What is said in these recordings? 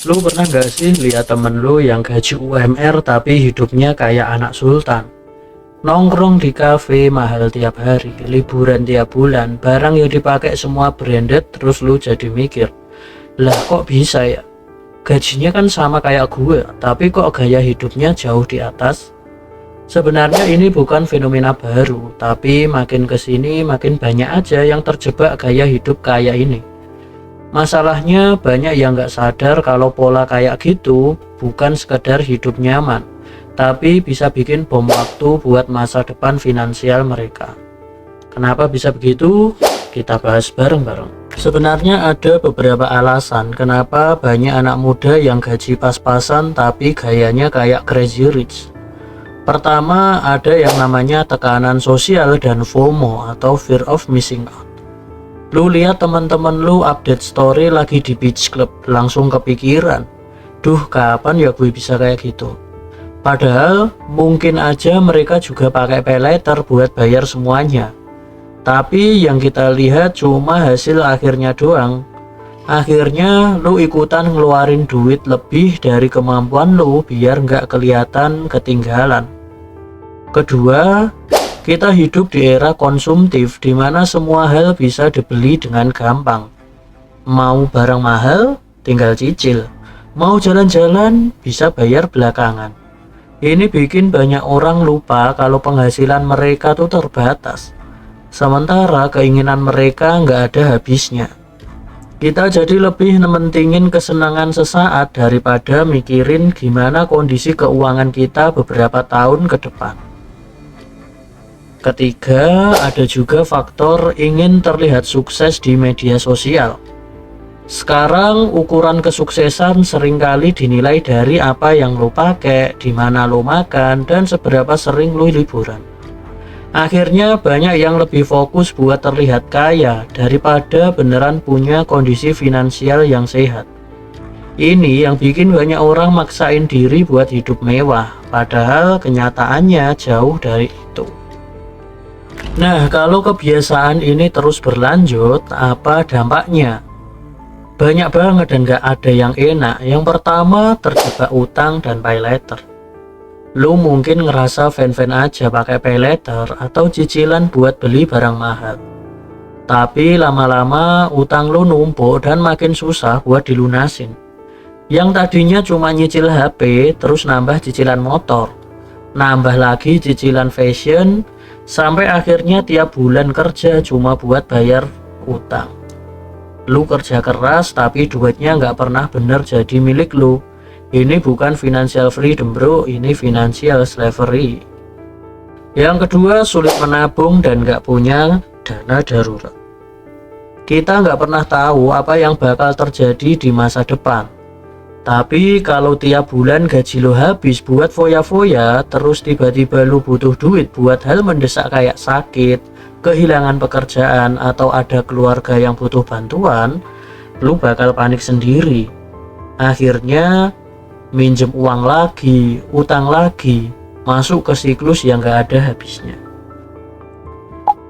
Lu pernah gak sih lihat temen lu yang gaji UMR tapi hidupnya kayak anak sultan? Nongkrong di kafe mahal tiap hari, liburan tiap bulan, barang yang dipakai semua branded, terus lu jadi mikir, lah kok bisa ya? Gajinya kan sama kayak gue, tapi kok gaya hidupnya jauh di atas? Sebenarnya ini bukan fenomena baru, tapi makin kesini makin banyak aja yang terjebak gaya hidup kayak ini. Masalahnya banyak yang nggak sadar kalau pola kayak gitu bukan sekedar hidup nyaman, tapi bisa bikin bom waktu buat masa depan finansial mereka. Kenapa bisa begitu? Kita bahas bareng-bareng. Sebenarnya ada beberapa alasan kenapa banyak anak muda yang gaji pas-pasan tapi gayanya kayak crazy rich. Pertama, ada yang namanya tekanan sosial dan FOMO atau fear of missing out. Lu lihat teman-teman lu update story lagi di beach club, langsung kepikiran, duh kapan ya gue bisa kayak gitu. Padahal mungkin aja mereka juga pakai paylater buat bayar semuanya. Tapi yang kita lihat cuma hasil akhirnya doang. Akhirnya lu ikutan ngeluarin duit lebih dari kemampuan lu biar nggak kelihatan ketinggalan. Kedua, kita hidup di era konsumtif di mana semua hal bisa dibeli dengan gampang. Mau barang mahal, tinggal cicil. Mau jalan-jalan, bisa bayar belakangan. Ini bikin banyak orang lupa kalau penghasilan mereka tuh terbatas. Sementara keinginan mereka nggak ada habisnya. Kita jadi lebih mementingin kesenangan sesaat daripada mikirin gimana kondisi keuangan kita beberapa tahun ke depan. Ketiga, ada juga faktor ingin terlihat sukses di media sosial. Sekarang ukuran kesuksesan seringkali dinilai dari apa yang lo pakai, di mana lo makan, dan seberapa sering lo liburan. Akhirnya banyak yang lebih fokus buat terlihat kaya daripada beneran punya kondisi finansial yang sehat. Ini yang bikin banyak orang maksain diri buat hidup mewah, padahal kenyataannya jauh dari itu. Nah, kalau kebiasaan ini terus berlanjut, apa dampaknya? Banyak banget dan gak ada yang enak. Yang pertama, terjebak utang dan paylater. Lu mungkin ngerasa fan-fan aja pakai paylater atau cicilan buat beli barang mahal. Tapi lama-lama utang lu numpuk dan makin susah buat dilunasin. Yang tadinya cuma nyicil HP, terus nambah cicilan motor, nambah lagi cicilan fashion, sampai akhirnya tiap bulan kerja cuma buat bayar utang. Lu kerja keras tapi duitnya nggak pernah bener jadi milik lu. Ini bukan financial freedom bro, ini financial slavery. Yang kedua, sulit menabung dan nggak punya dana darurat. Kita nggak pernah tahu apa yang bakal terjadi di masa depan. Tapi kalau tiap bulan gaji lo habis buat foya-foya, terus tiba-tiba lo butuh duit buat hal mendesak kayak sakit, kehilangan pekerjaan, atau ada keluarga yang butuh bantuan, lo bakal panik sendiri. Akhirnya minjem uang lagi, utang lagi, masuk ke siklus yang gak ada habisnya.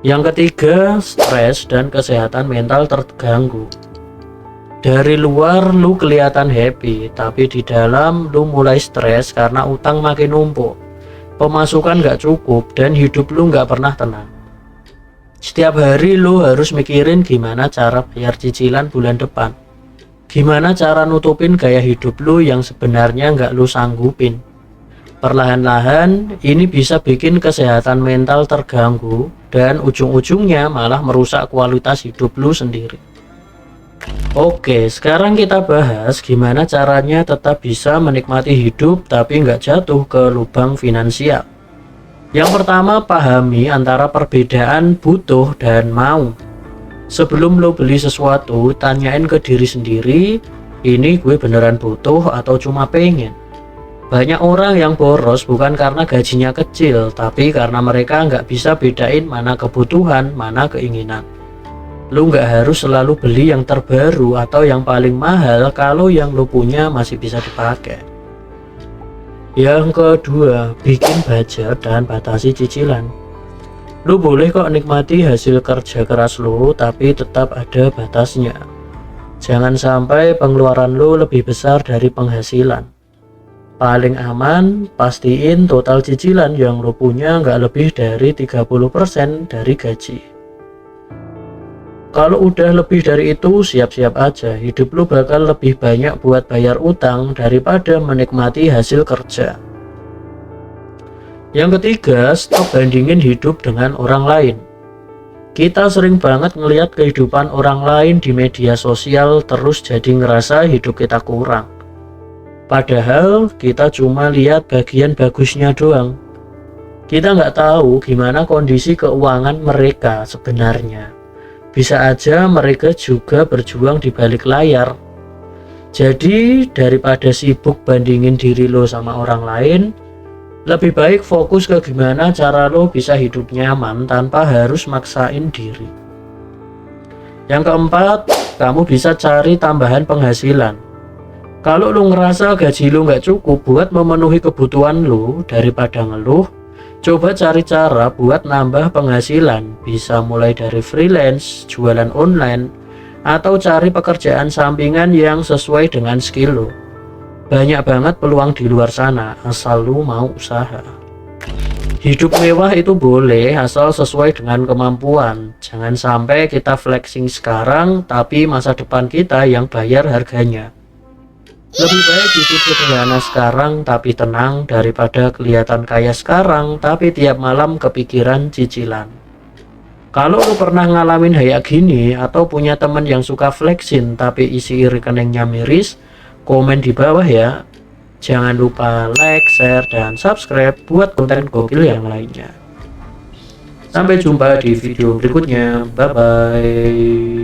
Yang ketiga, stres dan kesehatan mental terganggu. Dari luar lu kelihatan happy, tapi di dalam lu mulai stres karena utang makin numpuk, pemasukan gak cukup, dan hidup lu gak pernah tenang. Setiap hari lu harus mikirin gimana cara bayar cicilan bulan depan, gimana cara nutupin gaya hidup lu yang sebenarnya gak lu sanggupin. Perlahan-lahan ini bisa bikin kesehatan mental terganggu dan ujung-ujungnya malah merusak kualitas hidup lu sendiri. Oke, sekarang kita bahas gimana caranya tetap bisa menikmati hidup tapi nggak jatuh ke lubang finansial. Yang pertama, pahami antara perbedaan butuh dan mau. Sebelum lo beli sesuatu, tanyain ke diri sendiri, ini gue beneran butuh atau cuma pengen? Banyak orang yang boros bukan karena gajinya kecil, tapi karena mereka nggak bisa bedain mana kebutuhan, mana keinginan. Lu nggak harus selalu beli yang terbaru atau yang paling mahal kalau yang lu punya masih bisa dipakai. Yang kedua, bikin budget dan batasi cicilan. Lu boleh kok nikmati hasil kerja keras lu, tapi tetap ada batasnya. Jangan sampai pengeluaran lo lebih besar dari penghasilan. Paling aman, pastiin total cicilan yang lo punya nggak lebih dari 30% dari gaji. Kalau udah lebih dari itu, siap-siap aja, hidup lo bakal lebih banyak buat bayar utang daripada menikmati hasil kerja. Yang ketiga, stop bandingin hidup dengan orang lain. Kita sering banget ngelihat kehidupan orang lain di media sosial, terus jadi ngerasa hidup kita kurang. Padahal kita cuma lihat bagian bagusnya doang. Kita nggak tahu gimana kondisi keuangan mereka sebenarnya. Bisa aja mereka juga berjuang di balik layar. Jadi daripada sibuk bandingin diri lo sama orang lain, lebih baik fokus ke gimana cara lo bisa hidup nyaman tanpa harus maksain diri. Yang keempat, kamu bisa cari tambahan penghasilan. Kalau lo ngerasa gaji lo nggak cukup buat memenuhi kebutuhan lo, daripada ngeluh, coba cari cara buat nambah penghasilan. Bisa mulai dari freelance, jualan online, atau cari pekerjaan sampingan yang sesuai dengan skill lo. Banyak banget peluang di luar sana, asal lo mau usaha. Hidup mewah itu boleh, asal sesuai dengan kemampuan. Jangan sampai kita flexing sekarang, tapi masa depan kita yang bayar harganya. Lebih baik hidup sederhana sekarang tapi tenang daripada kelihatan kaya sekarang tapi tiap malam kepikiran cicilan. Kalau lu pernah ngalamin kayak gini atau punya temen yang suka flexing tapi isi rekeningnya miris, komen di bawah ya. Jangan lupa like, share, dan subscribe buat konten gokil yang lainnya. Sampai jumpa di video berikutnya. Bye bye.